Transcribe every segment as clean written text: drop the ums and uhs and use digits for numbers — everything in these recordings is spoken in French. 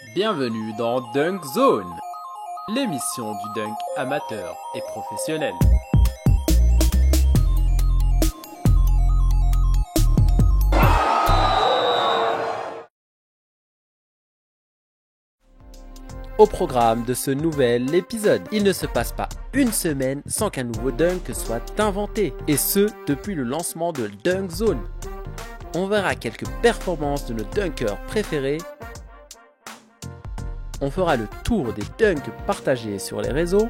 Bienvenue dans Dunk Zone, l'émission du dunk amateur et professionnel. Au programme de ce nouvel épisode, il ne se passe pas une semaine sans qu'un nouveau dunk soit inventé, et ce depuis le lancement de Dunk Zone. On verra quelques performances de nos dunkers préférés. On fera le tour des dunks partagés sur les réseaux.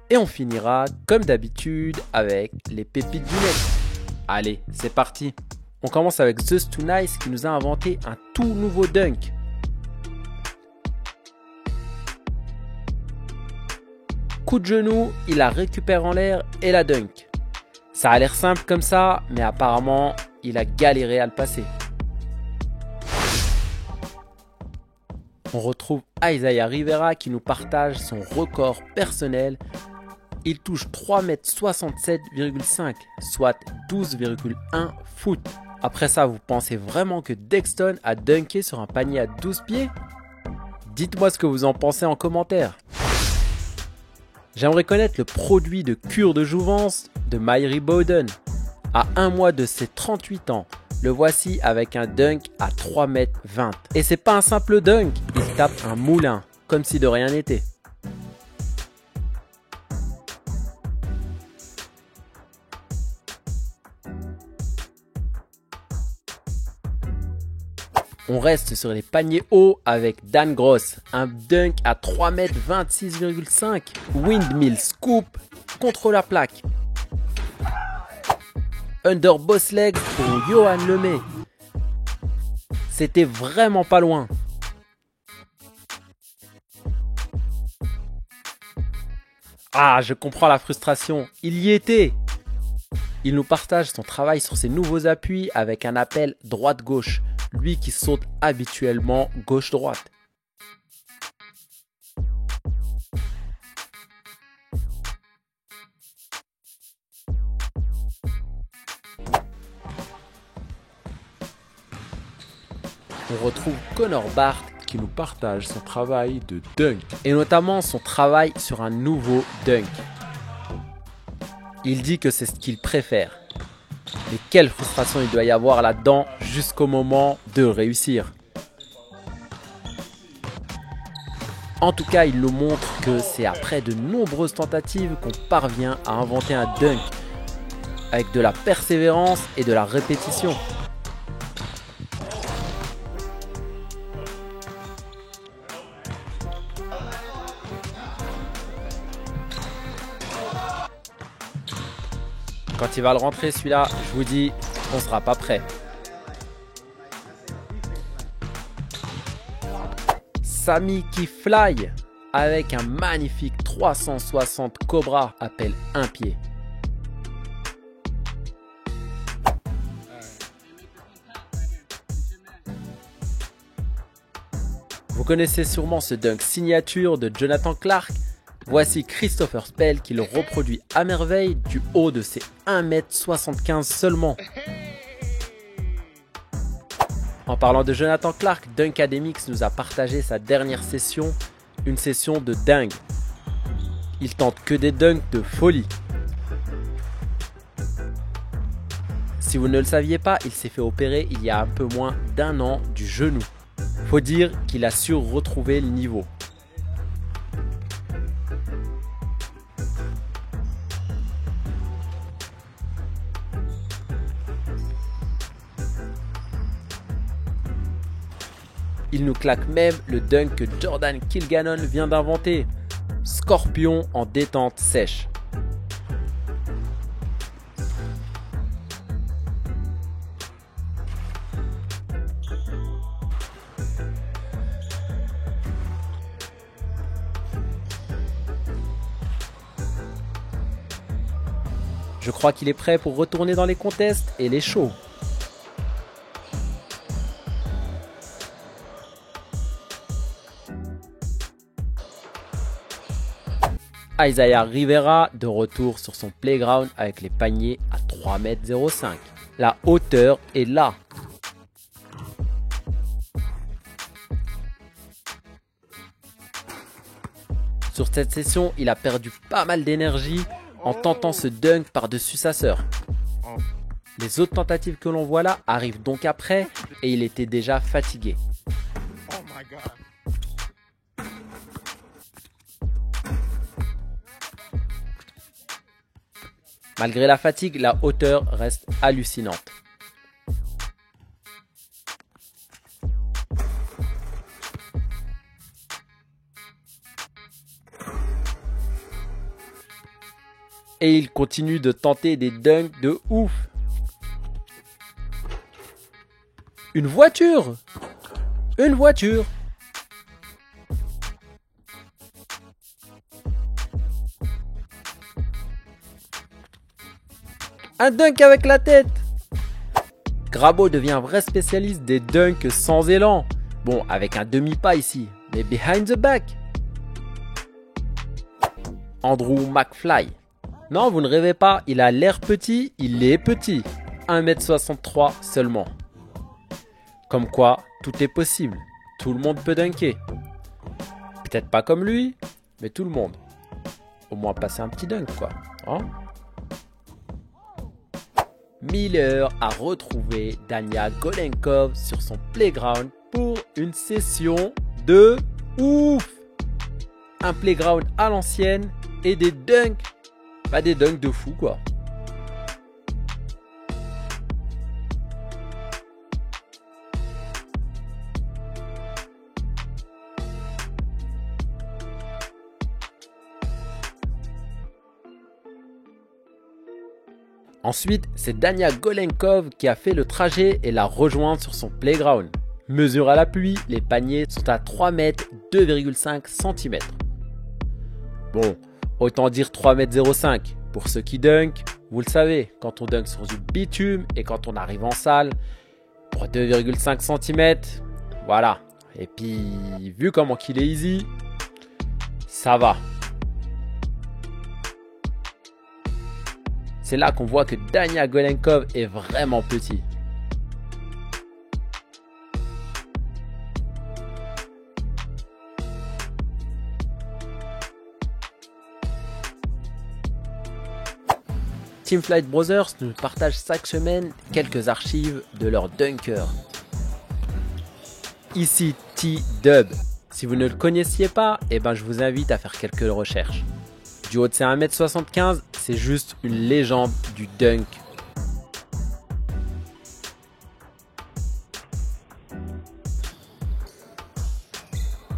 Et on finira, comme d'habitude, avec les pépites du net. Allez, c'est parti. On commence avec Just Too Nice qui nous a inventé un tout nouveau dunk. Coup de genou, il la récupère en l'air et la dunk. Ça a l'air simple comme ça, mais apparemment, il a galéré à le passer. On retrouve Isaiah Rivera qui nous partage son record personnel. Il touche 3,67,5 m, soit 12,1 foot. Après ça, vous pensez vraiment que Dexton a dunké sur un panier à 12 pieds? Dites-moi ce que vous en pensez en commentaire. J'aimerais connaître le produit de cure de jouvence de Myrie Bowden. À un mois de ses 38 ans, le voici avec un dunk à 3,20 m. Et c'est pas un simple dunk, il tape un moulin, comme si de rien n'était. On reste sur les paniers hauts avec Dan Gross, un dunk à 3,26,5 m, windmill scoop contre la plaque. Under boss legs pour Johan Lemay. C'était vraiment pas loin. Ah, je comprends la frustration, il y était. Il nous partage son travail sur ses nouveaux appuis avec un appel droite-gauche. Lui qui saute habituellement gauche-droite. On retrouve Connor Barth qui nous partage son travail de dunk. Et notamment son travail sur un nouveau dunk. Il dit que c'est ce qu'il préfère. Mais quelle frustration il doit y avoir là-dedans jusqu'au moment de réussir. En tout cas, il nous montre que c'est après de nombreuses tentatives qu'on parvient à inventer un dunk avec de la persévérance et de la répétition. Quand il va le rentrer celui-là, je vous dis, on ne sera pas prêt. Sami qui fly avec un magnifique 360 Cobra appelle un pied. Vous connaissez sûrement ce dunk signature de Jonathan Clark. Voici Christopher Spell qui le reproduit à merveille du haut de ses 1,75 m seulement. En parlant de Jonathan Clark, Dunkademix nous a partagé sa dernière session, une session de dingue. Il tente que des dunks de folie. Si vous ne le saviez pas, il s'est fait opérer il y a un peu moins d'1 an du genou. Faut dire qu'il a su retrouver le niveau. Il nous claque même le dunk que Jordan Kilgannon vient d'inventer. Scorpion en détente sèche. Je crois qu'il est prêt pour retourner dans les contests et les shows. Isaiah Rivera de retour sur son playground avec les paniers à 3,05 m. La hauteur est là. Sur cette session, il a perdu pas mal d'énergie en tentant ce dunk par-dessus sa sœur. Les autres tentatives que l'on voit là arrivent donc après et il était déjà fatigué. Malgré la fatigue, la hauteur reste hallucinante. Et il continue de tenter des dunks de ouf. Une voiture! Une voiture! Un dunk avec la tête! Grabo devient un vrai spécialiste des dunks sans élan. Bon, avec un demi-pas ici, mais behind the back. Andrew McFly. Non, vous ne rêvez pas, il a l'air petit, il est petit. 1m63 seulement. Comme quoi, tout est possible. Tout le monde peut dunker. Peut-être pas comme lui, mais tout le monde. Au moins passer un petit dunk, quoi. Hein? Miller a retrouvé Dania Golenkov sur son playground pour une session de ouf. Un playground à l'ancienne et des dunks. Pas des dunks de fou, quoi. Ensuite, c'est Dania Golenkov qui a fait le trajet et l'a rejointe sur son playground. Mesure à l'appui, les paniers sont à 3 mètres 2,5 cm. Bon, autant dire 3,05 m. Pour ceux qui dunk, vous le savez, quand on dunk sur du bitume et quand on arrive en salle, pour 2,5 cm, voilà. Et puis, vu comment qu'il est easy, ça va. C'est là qu'on voit que Dania Golenkov est vraiment petit. Team Flight Brothers nous partage chaque semaine quelques archives de leurs dunkers. Ici T-Dub. Si vous ne le connaissiez pas, je vous invite à faire quelques recherches. Du haut de ses 1m75, c'est juste une légende du dunk.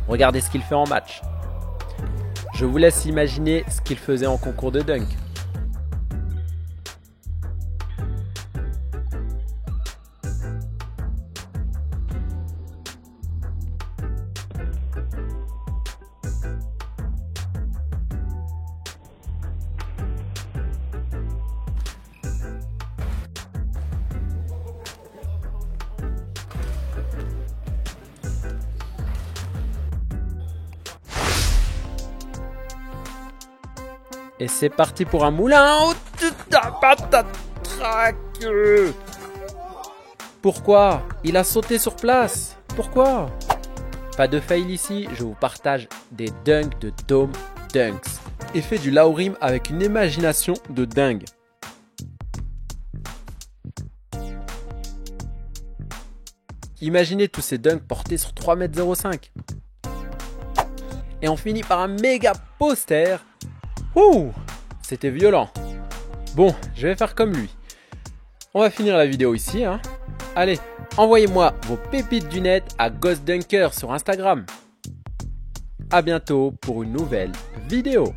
Regardez ce qu'il fait en match. Je vous laisse imaginer ce qu'il faisait en concours de dunk. Et c'est parti pour un moulin de patate track. Pourquoi? Il a sauté sur place. Pourquoi? Pas de fail ici, je vous partage des dunks de Dome Dunks. Et fait du Laurim avec une imagination de dingue. Imaginez tous ces dunks portés sur 3,05 m. Et on finit par un méga poster. Ouh, c'était violent. Bon, je vais faire comme lui. On va finir la vidéo ici. Allez, envoyez-moi vos pépites du net à Ghost Dunker sur Instagram. À bientôt pour une nouvelle vidéo.